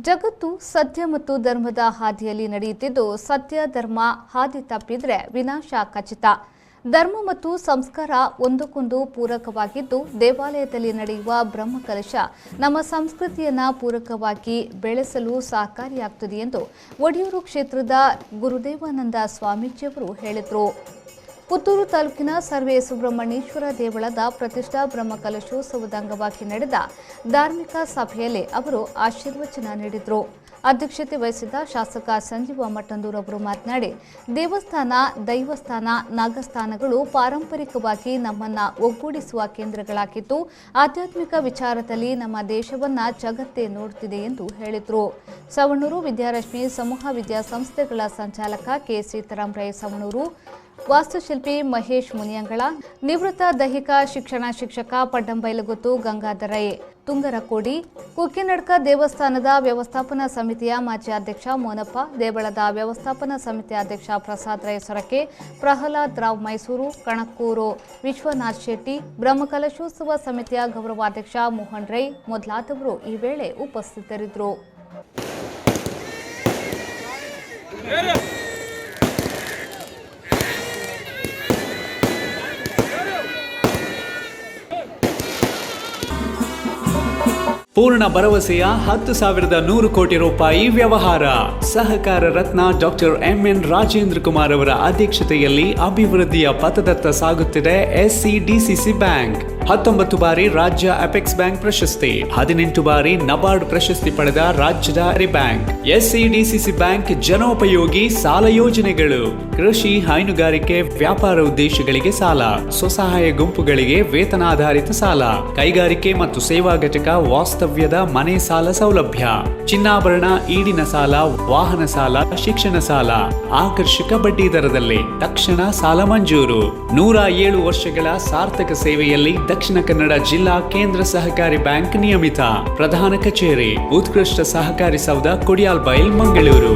ಜಗತ್ತು ಸತ್ಯ ಮತ್ತು ಧರ್ಮದ ಹಾದಿಯಲ್ಲಿ ನಡೆಯುತ್ತಿದ್ದು, ಸತ್ಯ ಧರ್ಮ ಹಾದಿ ತಪ್ಪಿದ್ರೆ ವಿನಾಶ ಖಚಿತ. ಧರ್ಮ ಮತ್ತು ಸಂಸ್ಕಾರ ಒಂದಕ್ಕೊಂದು ಪೂರಕವಾಗಿದ್ದು, ದೇವಾಲಯದಲ್ಲಿ ನಡೆಯುವ ಬ್ರಹ್ಮಕಲಶ ನಮ್ಮ ಸಂಸ್ಕೃತಿಯನ್ನ ಪೂರಕವಾಗಿ ಬೆಳೆಸಲು ಸಹಕಾರಿಯಾಗುತ್ತದೆ ಎಂದು ಒಡಿಯೂರು ಕ್ಷೇತ್ರದ ಗುರುದೇವಾನಂದ ಸ್ವಾಮೀಜಿಯವರು ಹೇಳಿದರು. ಪುತ್ತೂರು ತಾಲೂಕಿನ ಸರ್ವೆ ಸುಬ್ರಹ್ಮಣ್ಯೇಶ್ವರ ದೇವಳದ ಪ್ರತಿಷ್ಠಾ ಬ್ರಹ್ಮಕಲಶೋತ್ಸವದ ಅಂಗವಾಗಿ ನಡೆದ ಧಾರ್ಮಿಕ ಸಭೆಯಲ್ಲಿ ಅವರು ಆಶೀರ್ವಚನ ನೀಡಿದರು. ಅಧ್ಯಕ್ಷತೆ ವಹಿಸಿದ್ದ ಶಾಸಕ ಸಂಜೀವ ಮಠಂದೂರ್ ಅವರು ಮಾತನಾಡಿ, ದೇವಸ್ಥಾನ, ದೈವಸ್ಥಾನ, ನಾಗಸ್ಥಾನಗಳು ಪಾರಂಪರಿಕವಾಗಿ ನಮ್ಮನ್ನ ಒಗ್ಗೂಡಿಸುವ ಕೇಂದ್ರಗಳಾಗಿದ್ದು, ಆಧ್ಯಾತ್ಮಿಕ ವಿಚಾರದಲ್ಲಿ ನಮ್ಮ ದೇಶವನ್ನ ಜಗತ್ತೇ ನೋಡುತ್ತಿದೆ ಎಂದು ಹೇಳಿದರು. ಸವಣೂರು ವಿದ್ಯಾರಶ್ಮಿ ಸಮೂಹ ವಿದ್ಯಾಸಂಸ್ಥೆಗಳ ಸಂಚಾಲಕ ಕೆ ಸೀತಾರಾಮ್ ರೈ ಸವಣೂರು, ವಾಸ್ತುಶಿಲ್ಪಿ ಮಹೇಶ್ ಮುನಿಯಂಗಳ, ನಿವೃತ್ತ ದೈಹಿಕ ಶಿಕ್ಷಣ ಶಿಕ್ಷಕ ಪಡ್ಡಂಬೈಲಗುತ್ತು ಗಂಗಾಧರ ರೈ ತುಂಗರಕೋಡಿ, ಕುಕ್ಕಿನಡ್ಕ ದೇವಸ್ಥಾನದ ವ್ಯವಸ್ಥಾಪನಾ ಸಮಿತಿಯ ಮಾಜಿ ಅಧ್ಯಕ್ಷ ಮೋನಪ್ಪ, ದೇವಳದ ವ್ಯವಸ್ಥಾಪನಾ ಸಮಿತಿ ಅಧ್ಯಕ್ಷ ಪ್ರಸಾದ್ ರೈ ಸೊರಕೆ, ಪ್ರಹ್ಲಾದ್ ರಾವ್ ಮೈಸೂರು, ಕಣಕ್ಕೂರು ವಿಶ್ವನಾಥ್ ಶೆಟ್ಟಿ, ಬ್ರಹ್ಮಕಲಶೋತ್ಸವ ಸಮಿತಿಯ ಗೌರವಾಧ್ಯಕ್ಷ ಮೋಹನ್ ರೈ ಮೊದಲಾದವರು ಈ ವೇಳೆ ಉಪಸ್ಥಿತರಿದ್ದರು. ಪೂರ್ಣ ಭರವಸೆಯ 10,100 ಕೋಟಿ ರೂಪಾಯಿ ವ್ಯವಹಾರ. ಸಹಕಾರ ರತ್ನ ಡಾಕ್ಟರ್ ಎಂಎನ್ ರಾಜೇಂದ್ರ ಕುಮಾರ್ ಅವರ ಅಧ್ಯಕ್ಷತೆಯಲ್ಲಿ ಅಭಿವೃದ್ಧಿಯ ಪಥದತ್ತ ಸಾಗುತ್ತಿದೆ ಎಸ್ಸಿಡಿಸಿಸಿ ಬ್ಯಾಂಕ್. 19 ಬಾರಿ ರಾಜ್ಯ ಅಪೆಕ್ಸ್ ಬ್ಯಾಂಕ್ ಪ್ರಶಸ್ತಿ, 18 ಬಾರಿ ನಬಾರ್ಡ್ ಪ್ರಶಸ್ತಿ ಪಡೆದ ರಾಜ್ಯದ ಬ್ಯಾಂಕ್. ಎಸ್ಸಿಡಿಸಿಸಿ ಬ್ಯಾಂಕ್ ಜನೋಪಯೋಗಿ ಸಾಲ ಯೋಜನೆಗಳು, ಕೃಷಿ, ಹೈನುಗಾರಿಕೆ, ವ್ಯಾಪಾರ ಉದ್ದೇಶಗಳಿಗೆ ಸಾಲ, ಸ್ವಸಹಾಯ ಗುಂಪುಗಳಿಗೆ ವೇತನಾಧಾರಿತ ಸಾಲ, ಕೈಗಾರಿಕೆ ಮತ್ತು ಸೇವಾ ಘಟಕ ವಾಸ್ತವ್ಯದ ಮನೆ ಸಾಲ ಸೌಲಭ್ಯ, ಚಿನ್ನಾಭರಣ, ಈಡಿನ ಸಾಲ, ವಾಹನ ಸಾಲ, ಶಿಕ್ಷಣ ಸಾಲ, ಆಕರ್ಷಕ ಬಡ್ಡಿ ದರದಲ್ಲಿ ತಕ್ಷಣ ಸಾಲ ಮಂಜೂರು. 107 ವರ್ಷಗಳ ಸಾರ್ಥಕ ಸೇವೆಯಲ್ಲಿ ದಕ್ಷಿಣ ಕನ್ನಡ ಜಿಲ್ಲಾ ಕೇಂದ್ರ ಸಹಕಾರಿ ಬ್ಯಾಂಕ್ ನಿಯಮಿತ. ಪ್ರಧಾನ ಕಚೇರಿ, ಉತ್ಕೃಷ್ಟ ಸಹಕಾರಿ ಸೌಧ, ಕೊಡಿಯಾಲ್ ಬೈಲ್, ಮಂಗಳೂರು.